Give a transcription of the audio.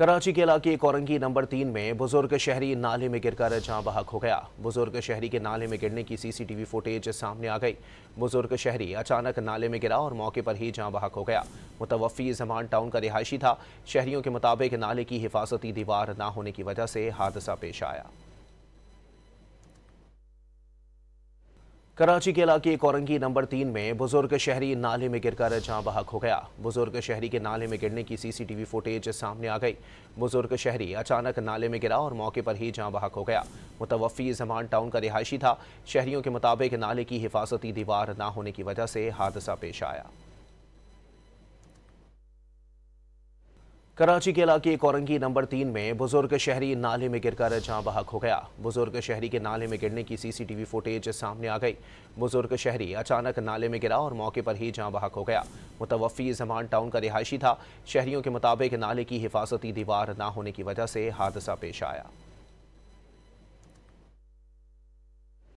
कराची के इलाके कोरंगी नंबर 3 में बुजुर्ग शहरी नाले में गिरकर जाँ बहक हो गया। बुजुर्ग शहरी के नाले में गिरने की सीसीटीवी फुटेज सामने आ गई। बुजुर्ग शहरी अचानक नाले में गिरा और मौके पर ही जाँ बहक हो गया। मुतवफ़ी ज़मान टाउन का रिहायशी था। शहरियों के मुताबिक नाले की हिफाजती दीवार न होने की वजह से हादसा पेश आया। कराची के इलाके कोरंगी नंबर 3 में बुजुर्ग शहरी नाले में गिरकर जाँ बहक हो गया। बुजुर्ग शहरी के नाले में गिरने की सीसीटीवी फुटेज सामने आ गई। बुजुर्ग शहरी अचानक नाले में गिरा और मौके पर ही जाँ बहक हो गया। मुतवफ़ी ज़मान टाउन का रिहायशी था। शहरियों के मुताबिक नाले की हिफाजती दीवार न होने की वजह से हादसा पेश आया। कराची के इलाके कोरंगी नंबर 3 में बुजुर्ग शहरी नाले में गिरकर जाँ बहक हो गया। बुजुर्ग शहरी के नाले में गिरने की सीसीटीवी फुटेज सामने आ गई। बुजुर्ग शहरी अचानक नाले में गिरा और मौके पर ही जाँ बहक हो गया। मुतवफ़ी ज़मान टाउन का रिहायशी था। शहरियों के मुताबिक नाले की हिफाजती दीवार न होने की वजह से हादसा पेश आया।